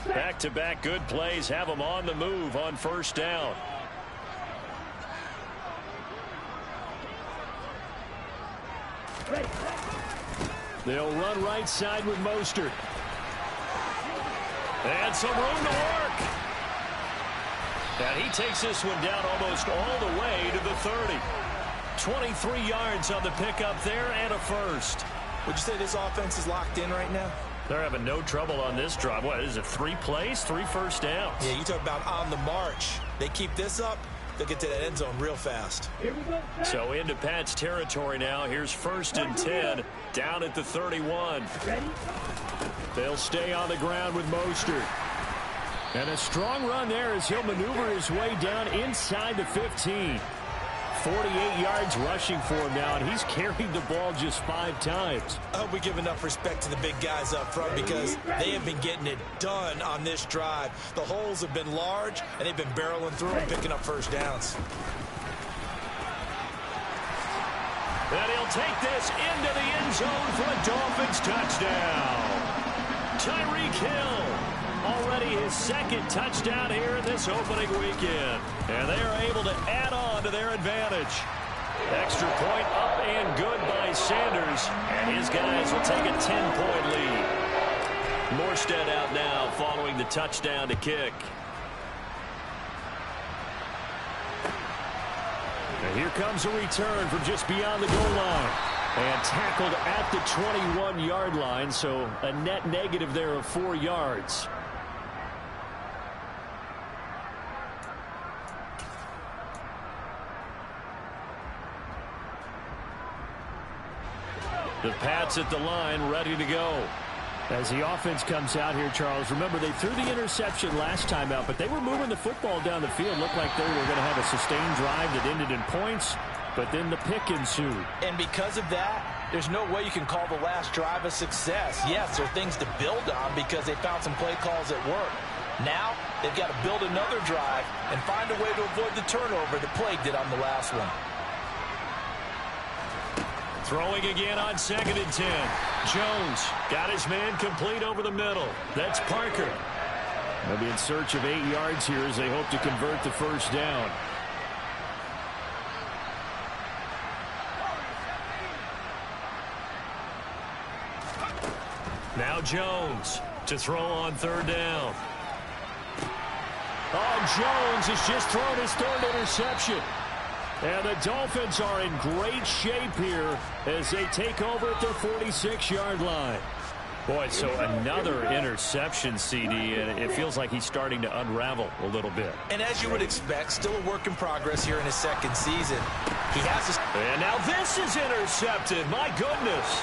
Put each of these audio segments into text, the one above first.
Back-to-back good plays have them on the move on first down. They'll run right side with Mostert. And some room to work. And he takes this one down almost all the way to the 30. 23 yards on the pickup there and a first. Would you say this offense is locked in right now? They're having no trouble on this drive. What is it, 3 plays, 3 first downs? Yeah, you talk about on the march. They keep this up, they'll get to that end zone real fast. So into Pat's territory now. Here's 1st and 10 down at the 31. They'll stay on the ground with Mostert. And a strong run there as he'll maneuver his way down inside the 15. 48 yards rushing for him now, and he's carried the ball just 5 times. I hope we give enough respect to the big guys up front because they have been getting it done on this drive. The holes have been large, and they've been barreling through and picking up first downs. And he'll take this into the end zone for a Dolphins touchdown. Tyreek Hill, already his 2nd touchdown here in this opening weekend. And they are able to add on to their advantage. Extra point up and good by Sanders. And his guys will take a 10-point lead. Morstead out now following the touchdown to kick. And here comes a return from just beyond the goal line. And tackled at the 21-yard line, so a net negative there of 4 yards. The Pats at the line, ready to go. As the offense comes out here, Charles, remember they threw the interception last time out, but they were moving the football down the field. Looked like they were going to have a sustained drive that ended in points, but then the pick ensued. And because of that, there's no way you can call the last drive a success. Yes, there are things to build on because they found some play calls that work. Now, they've got to build another drive and find a way to avoid the turnover that plagued it on the last one. Throwing again on 2nd and 10. Jones got his man complete over the middle. That's Parker. They'll be in search of 8 yards here as they hope to convert the first down. Now Jones to throw on 3rd down. Oh, Jones has just thrown his 3rd interception. And the Dolphins are in great shape here as they take over at their 46-yard line. Boy, so another interception, CD, and it feels like he's starting to unravel a little bit. And as you would expect, still a work in progress here in his 2nd season. He has his... And now this is intercepted. My goodness.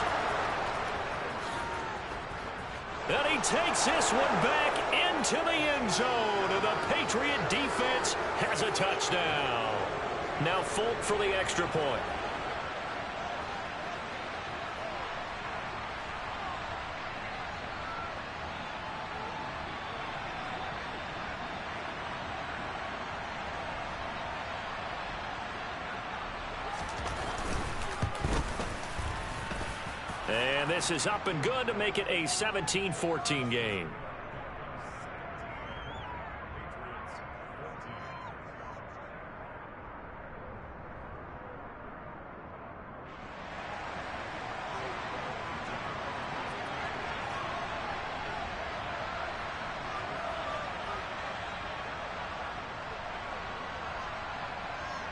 And he takes this one back into the end zone. And the Patriot defense has a touchdown. Now Folk for the extra point. And this is up and good to make it a 17-14 game.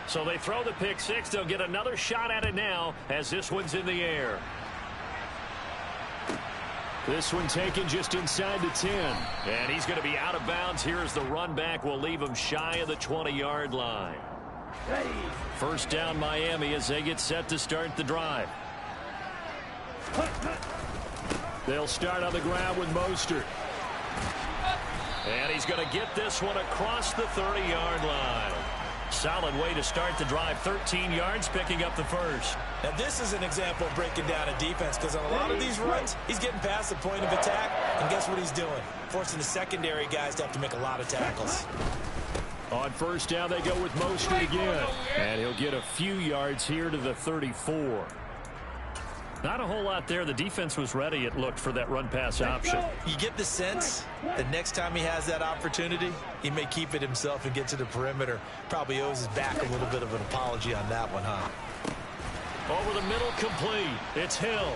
So they throw the pick six. They'll get another shot at it now as this one's in the air. This one taken just inside the 10. And he's going to be out of bounds here as the run back will leave him shy of the 20-yard line. Ready. First down Miami as they get set to start the drive. They'll start on the ground with Mostert. And he's going to get this one across the 30-yard line. Solid way to start the drive. 13 yards, picking up the first. Now, this is an example of breaking down a defense because on a lot of these runs, he's getting past the point of attack, and guess what he's doing? Forcing the secondary guys to have to make a lot of tackles. On first down, they go with Mostert again. And he'll get a few yards here to the 34. Not a whole lot there. The defense was ready, it looked, for that run-pass option. You get the sense that next time he has that opportunity, he may keep it himself and get to the perimeter. Probably owes his back a little bit of an apology on that one, huh? Over the middle, complete. It's Hill.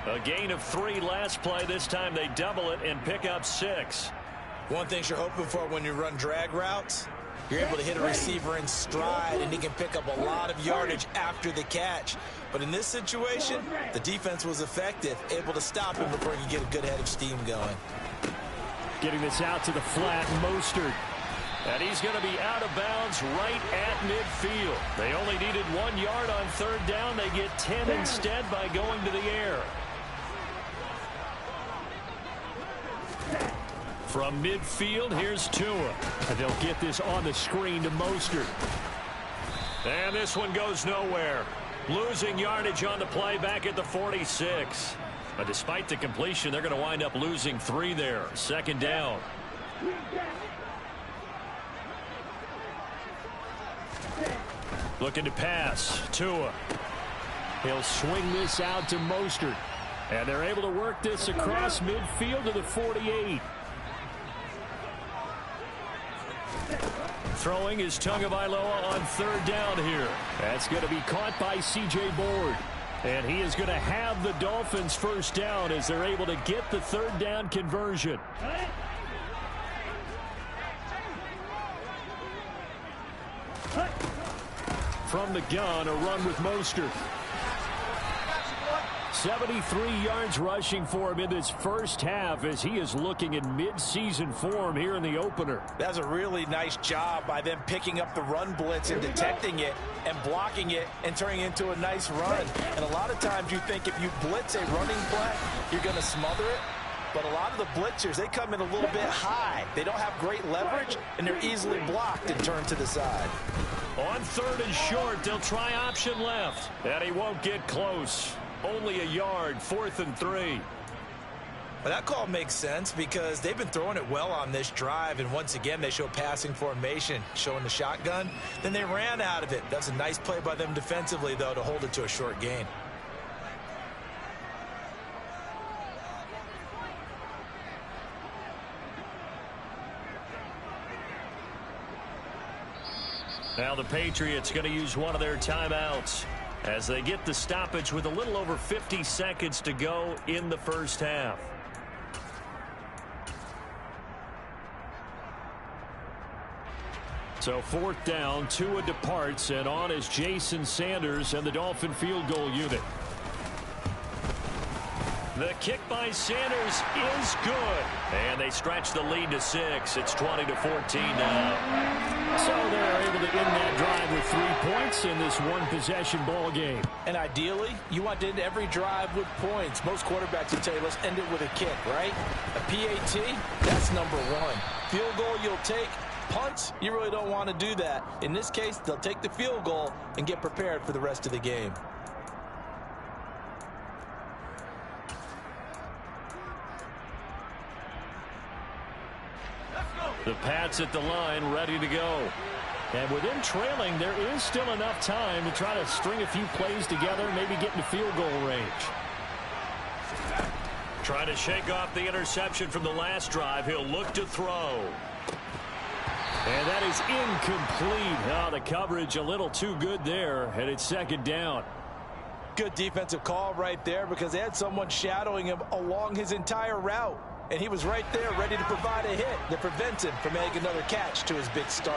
A gain of 3 last play. This time they double it and pick up 6. One thing you're hoping for when you run drag routes, you're able to hit a receiver in stride, and he can pick up a lot of yardage after the catch. But in this situation, the defense was effective, able to stop him before he could get a good head of steam going. Getting this out to the flat, Mostert. And he's going to be out of bounds right at midfield. They only needed 1 yard on 3rd down. They get 10 instead by going to the air. From midfield, here's Tua. And they'll get this on the screen to Mostert. And this one goes nowhere. Losing yardage on the play back at the 46. But despite the completion, they're going to wind up losing 3 there. 2nd down. Looking to pass. Tua. He'll swing this out to Mostert. And they're able to work this across midfield to the 48. Throwing is Tagovailoa on 3rd down here. That's going to be caught by C.J. Board. And he is going to have the Dolphins 1st down as they're able to get the 3rd down conversion. From the gun, a run with Mostert. 73 yards rushing for him in this 1st half as he is looking in mid-season form here in the opener. That's a really nice job by them picking up the run blitz and detecting it and blocking it and turning it into a nice run. And a lot of times you think if you blitz a running play, you're going to smother it. But a lot of the blitzers, they come in a little bit high. They don't have great leverage, and they're easily blocked and turned to the side. On 3rd and short, they'll try option left. And he won't get close. Only a yard, 4th and 3. Well, that call makes sense because they've been throwing it well on this drive, and once again they show passing formation, showing the shotgun. Then they ran out of it. That's a nice play by them defensively, though, to hold it to a short gain. Now the Patriots going to use one of their timeouts as they get the stoppage with a little over 50 seconds to go in the 1st half. So 4th down, Tua departs, and on is Jason Sanders and the Dolphin field goal unit. The kick by Sanders is good. And they stretch the lead to 6. It's 20-14 now. So they're able to end that drive with 3 points in this one-possession ball game. And ideally, you want to end every drive with points. Most quarterbacks will tell you, let's end it with a kick, right? A PAT, that's number 1. Field goal you'll take. Punts, you really don't want to do that. In this case, they'll take the field goal and get prepared for the rest of the game. The Pats at the line, ready to go. And with them trailing, there is still enough time to try to string a few plays together, maybe get into field goal range. Trying to shake off the interception from the last drive. He'll look to throw. And that is incomplete. Oh, the coverage a little too good there, and it's 2nd down. Good defensive call right there because they had someone shadowing him along his entire route. And he was right there ready to provide a hit that prevents him from making another catch to his big start.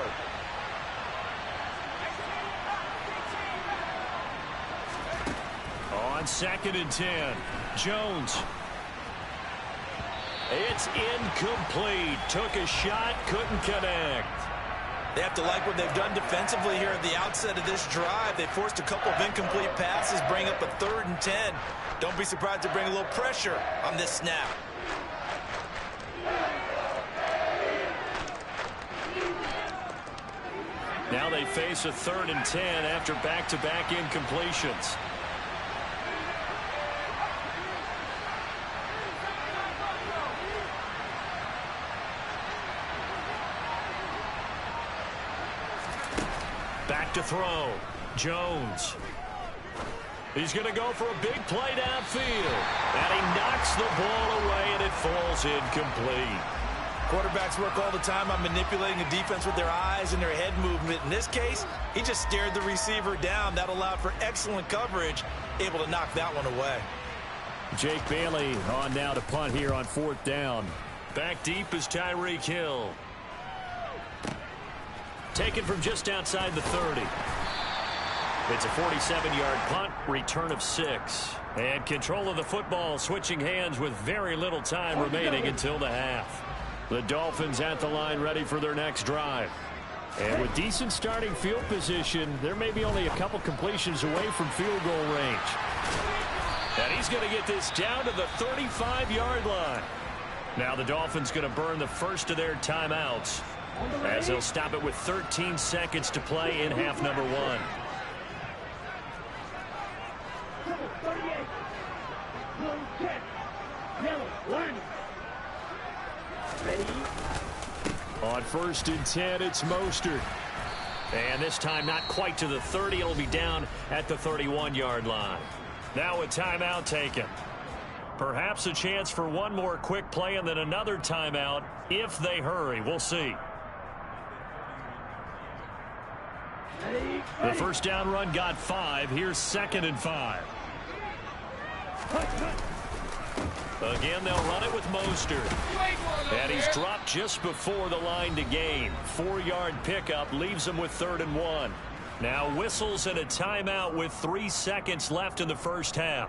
On 2nd and 10, Jones. It's incomplete. Took a shot, couldn't connect. They have to like what they've done defensively here at the outset of this drive. They forced a couple of incomplete passes, bring up a 3rd and 10. Don't be surprised to bring a little pressure on this snap. Now they face a 3rd and 10 after back-to-back incompletions. Back to throw. Jones. He's going to go for a big play downfield. And he knocks the ball away, and it falls incomplete. Quarterbacks work all the time on manipulating the defense with their eyes and their head movement. In this case, he just stared the receiver down. That allowed for excellent coverage, able to knock that one away. Jake Bailey on now to punt here on 4th down. Back deep is Tyreek Hill. Taken from just outside the 30. It's a 47-yard punt, return of 6. And control of the football switching hands with very little time remaining until the half. The Dolphins at the line ready for their next drive. And with decent starting field position, there may be only a couple completions away from field goal range. And he's going to get this down to the 35-yard line. Now the Dolphins going to burn the first of their timeouts as they'll stop it with 13 seconds to play in half number 1. On 1st and 10, it's Mostert. And this time not quite to the 30. It'll be down at the 31-yard line. Now a timeout taken. Perhaps a chance for one more quick play and then another timeout if they hurry. We'll see. The first down run got 5. Here's 2nd and 5. Again, they'll run it with Mostert. And he's dropped just before the line to gain. 4-yard pickup leaves him with 3rd and 1. Now whistles and a timeout with 3 seconds left in the first half.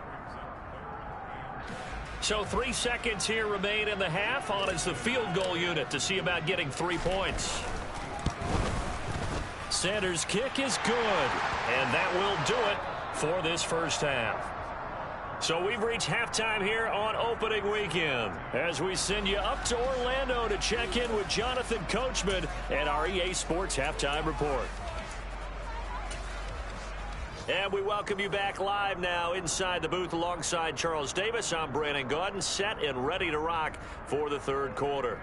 So 3 seconds here remain in the half. On is the field goal unit to see about getting 3 points. Sanders' kick is good. And that will do it for this first half. So we've reached halftime here on opening weekend as we send you up to Orlando to check in with Jonathan Coachman and our EA Sports Halftime Report. And we welcome you back live now inside the booth alongside Charles Davis. I'm Brandon Gaudin, set and ready to rock for the 3rd quarter.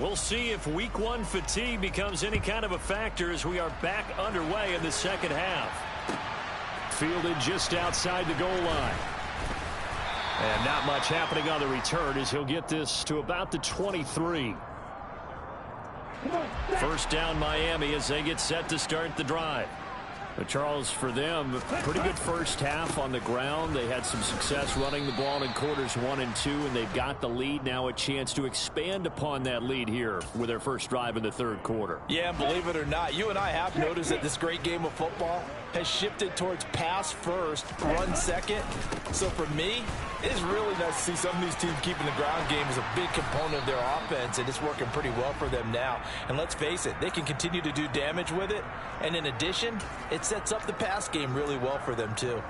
We'll see if week 1 fatigue becomes any kind of a factor as we are back underway in the second half. Fielded just outside the goal line. And not much happening on the return as he'll get this to about the 23. First down Miami as they get set to start the drive. But Charles, for them, pretty good first half on the ground. They had some success running the ball in quarters 1 and 2, and they've got the lead. Now a chance to expand upon that lead here with their first drive in the 3rd quarter. Yeah, and believe it or not, you and I have noticed that this great game of football has shifted towards pass first, run second. So for me, it is really nice to see some of these teams keeping the ground game as a big component of their offense, and it's working pretty well for them now. And let's face it, they can continue to do damage with it. And in addition, it sets up the pass game really well for them too.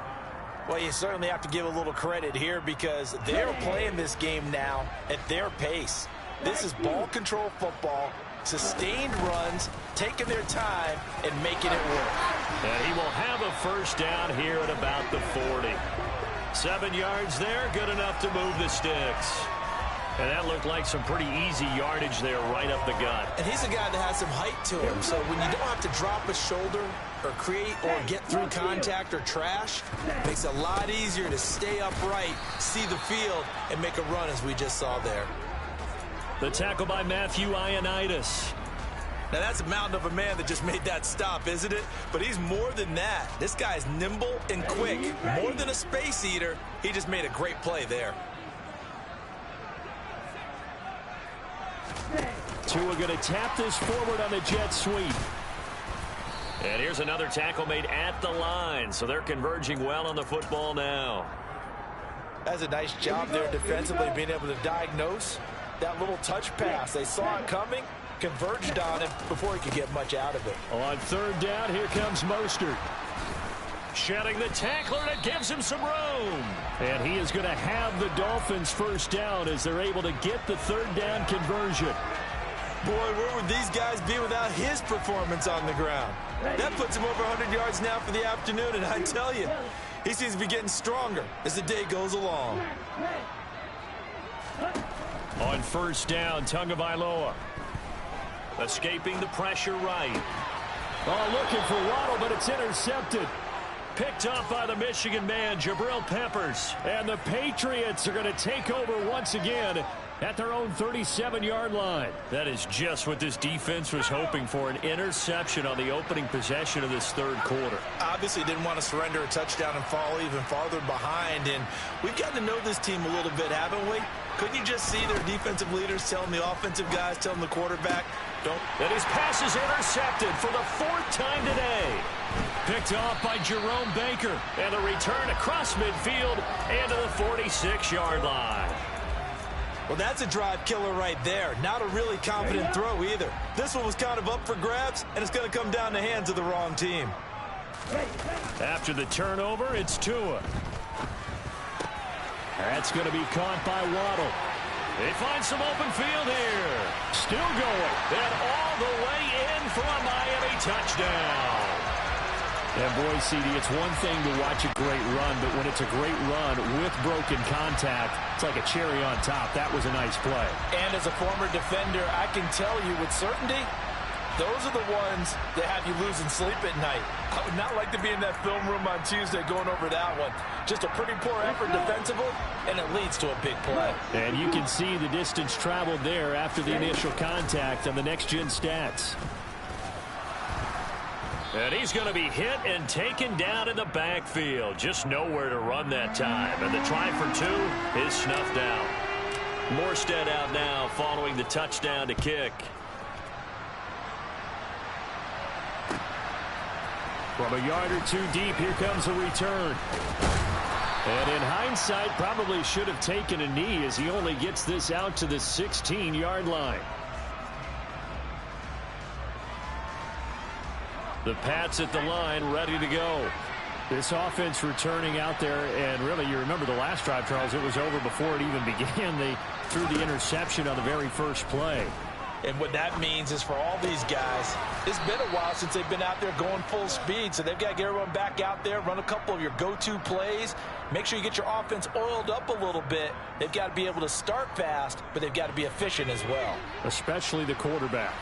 Well, you certainly have to give a little credit here because they're playing this game now at their pace. This is ball control football, sustained runs, taking their time, and making it work. And he will have a first down here at about the 40. 7 yards there, good enough to move the sticks. And that looked like some pretty easy yardage there right up the gut. And he's a guy that has some height to him, so when you don't have to drop a shoulder or create or get through contact or trash, it makes it a lot easier to stay upright, see the field, and make a run as we just saw there. The tackle by Matthew Ioannidis. Now that's a mountain of a man that just made that stop, isn't it? But he's more than that. This guy's nimble and quick. More than a space eater, he just made a great play there. Tua going to tap this forward on the jet sweep. And here's another tackle made at the line, so they're converging well on the football now. That's a nice job there defensively, being able to diagnose that little touch pass. They saw it coming, converged on it before he could get much out of it. On 3rd down, here comes Mostert. Shedding the tackler, and it gives him some room. And he is going to have the Dolphins first down as they're able to get the 3rd down conversion. Boy, where would these guys be without his performance on the ground? That puts him over 100 yards now for the afternoon, and I tell you, He seems to be getting stronger as the day goes along. On first down, Tagovailoa. Escaping the pressure right. Oh, looking for Waddle, but it's intercepted. Picked up by the Michigan man, Jabril Peppers. And the Patriots are going to take over once again at their own 37-yard line. That is just what this defense was hoping for, an interception on the opening possession of this third quarter. Obviously didn't want to surrender a touchdown and fall even farther behind. And we've gotten to know this team a little bit, haven't we? Couldn't you just see their defensive leaders telling the offensive guys, telling the quarterback, don't. And his pass is intercepted for the fourth time today. Picked off by Jerome Baker. And the return across midfield and to the 46-yard line. Well, that's a drive killer right there. Not a really confident throw either. This one was kind of up for grabs, and it's going to come down the hands of the wrong team. After the turnover, it's Tua. That's going to be caught by Waddle. They find some open field here. Still going. And all the way in for a Miami touchdown. And boy, CD, it's one thing to watch a great run, but when it's a great run with broken contact, it's like a cherry on top. That was a nice play. And as a former defender, I can tell you with certainty, those are the ones that have you losing sleep at night. I would not like to be in that film room on Tuesday going over that one. Just a pretty poor effort defensively, and it leads to a big play. And you can see the distance traveled there after the initial contact on the next-gen stats. And he's going to be hit and taken down in the backfield. Just nowhere to run that time. And the try for two is snuffed out. Morstead out now following the touchdown to kick. From a yard or two deep, here comes a return. And in hindsight, probably should have taken a knee as he only gets this out to the 16-yard line. The Pats at the line, ready to go. This offense returning out there, and really, you remember the last drive, Charles, it was over before it even began. They threw the interception on the very first play. And what that means is for all these guys, it's been a while since they've been out there going full speed, so they've got to get everyone back out there, run a couple of your go-to plays, make sure you get your offense oiled up a little bit. They've got to be able to start fast, but they've got to be efficient as well. Especially the quarterback.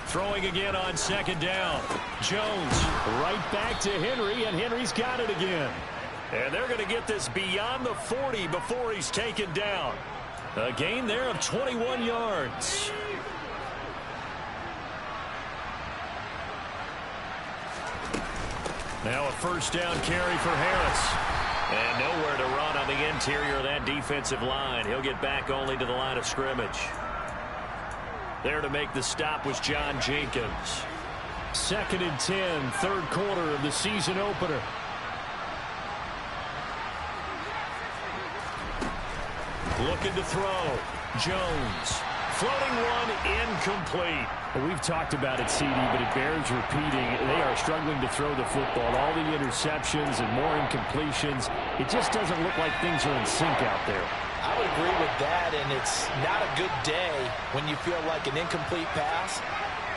Throwing again on second down. Jones right back to Henry, and Henry's got it again. And they're going to get this beyond the 40 before he's taken down. A gain there of 21 yards. Now a first down carry for Harris. And nowhere to run on the interior of that defensive line. He'll get back only to the line of scrimmage. There to make the stop was John Jenkins. 2nd and 10, third quarter of the season opener. Looking to throw. Jones. Floating one, incomplete. Well, we've talked about it, CD, but it bears repeating. They are struggling to throw the football. All the interceptions and more incompletions. It just doesn't look like things are in sync out there. I would agree with that, and it's not a good day when you feel like an incomplete pass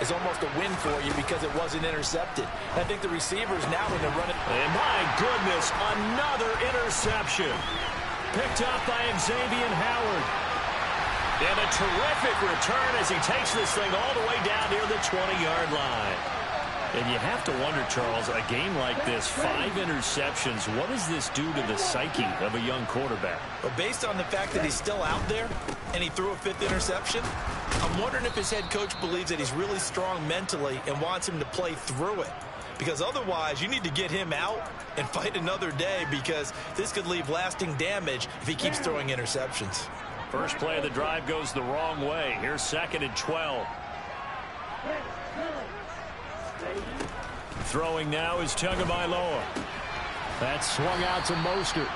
is almost a win for you because it wasn't intercepted. I think the receivers now when they're running. And my goodness, another interception. Picked up by Xavier Howard. And a terrific return as he takes this thing all the way down near the 20-yard line. And you have to wonder, Charles, a game like this, 5 interceptions, what does this do to the psyche of a young quarterback? But based on the fact that he's still out there and he threw a 5th interception, I'm wondering if his head coach believes that he's really strong mentally and wants him to play through it. Because otherwise, you need to get him out and fight another day because this could leave lasting damage if he keeps throwing interceptions. First play of the drive goes the wrong way. Here's 2nd and 12. Throwing now is Tagovailoa. That's swung out to Mostert.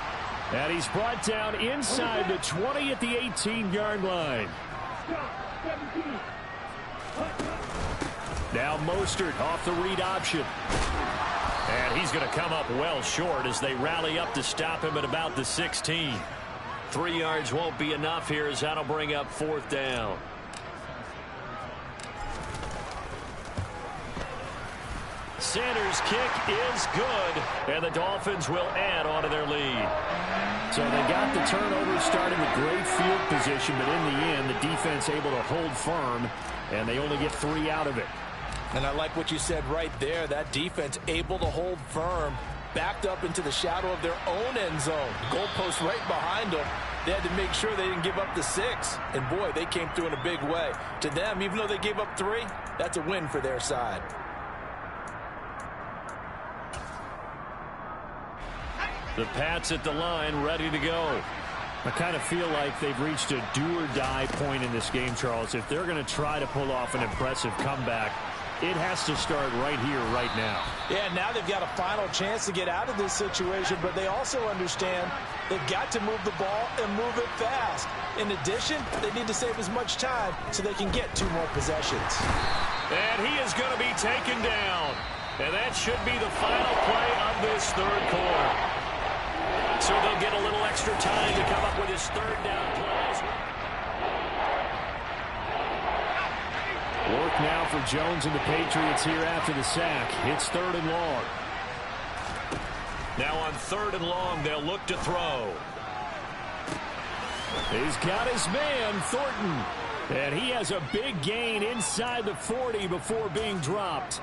And he's brought down inside the 20 at the 18-yard line. Now Mostert off the read option. And he's going to come up well short as they rally up to stop him at about the 16. 3 yards won't be enough here as that'll bring up 4th down. Sanders' kick is good, and the Dolphins will add on to their lead. So they got the turnover, starting with great field position, but in the end, the defense able to hold firm, and they only get 3 out of it. And I like what you said right there. That defense able to hold firm, backed up into the shadow of their own end zone. Goalpost right behind them. They had to make sure they didn't give up the 6. And, boy, they came through in a big way. To them, even though they gave up 3, that's a win for their side. The Pats at the line, ready to go. I kind of feel like they've reached a do-or-die point in this game, Charles. If they're going to try to pull off an impressive comeback, it has to start right here, right now. Yeah, now they've got a final chance to get out of this situation, but they also understand they've got to move the ball and move it fast. In addition, they need to save as much time so they can get 2 more possessions. And he is going to be taken down. And that should be the final play of this third quarter. So they'll get a little extra time to come up with his third down plays. Work now for Jones and the Patriots here after the sack. It's 3rd and long. Now on 3rd and long, they'll look to throw. He's got his man, Thornton. And he has a big gain inside the 40 before being dropped.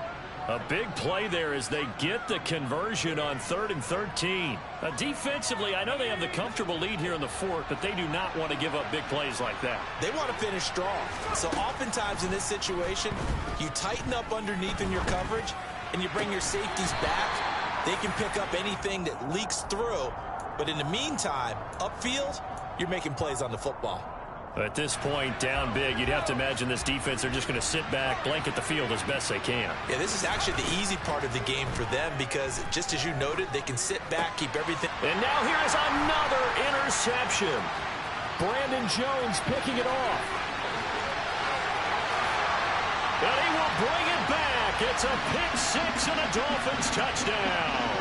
A big play there as they get the conversion on 3rd and 13. Defensively, I know they have the comfortable lead here in the 4th, but they do not want to give up big plays like that. They want to finish strong. So oftentimes in this situation, you tighten up underneath in your coverage, and you bring your safeties back. They can pick up anything that leaks through. But in the meantime, upfield, you're making plays on the football. At this point, down big, you'd have to imagine this defense are just going to sit back, blanket the field as best they can. Yeah, this is actually the easy part of the game for them because, just as you noted, they can sit back, keep everything. And now here is another interception. Brandon Jones picking it off. And he will bring it back. It's a pick-6 and a Dolphins touchdown.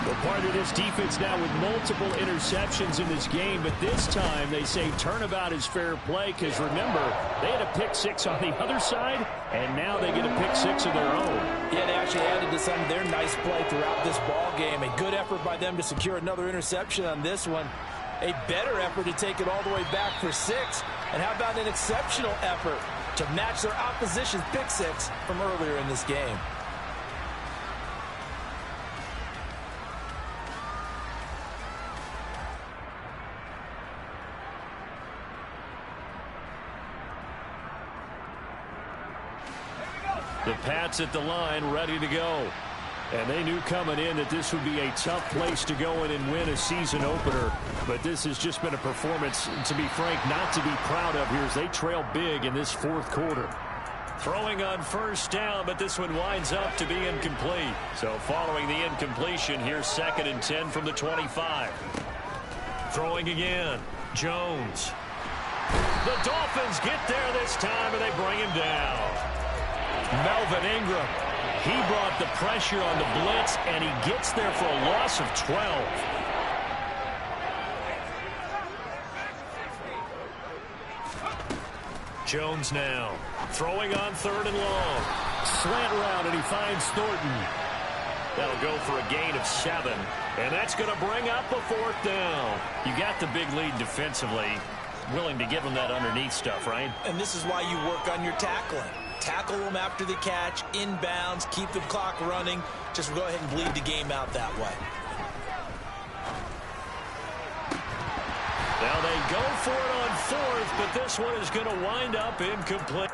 Well, part of this defense now with multiple interceptions in this game, but this time they say turnabout is fair play because, remember, they had a pick-6 on the other side, and now they get a pick-6 of their own. Yeah, they actually added to some of their nice play throughout this ball game. A good effort by them to secure another interception on this one. A better effort to take it all the way back for 6. And how about an exceptional effort to match their opposition's pick-6 from earlier in this game? The Pats at the line, ready to go. And they knew coming in that this would be a tough place to go in and win a season opener. But this has just been a performance, to be frank, not to be proud of here as they trail big in this 4th quarter. Throwing on 1st down, but this one winds up to be incomplete. So following the incompletion, here's 2nd and 10 from the 25. Throwing again, Jones. The Dolphins get there this time, and they bring him down. Melvin Ingram, he brought the pressure on the blitz, and he gets there for a loss of 12. Jones now, throwing on 3rd and long. Slant route, and he finds Thornton. That'll go for a gain of 7, and that's going to bring up a 4th down. You got the big lead defensively, willing to give them that underneath stuff, right? And this is why you work on your tackling. Tackle them after the catch, inbounds, keep the clock running. Just go ahead and bleed the game out that way. Now they go for it on 4th, but this one is going to wind up incomplete.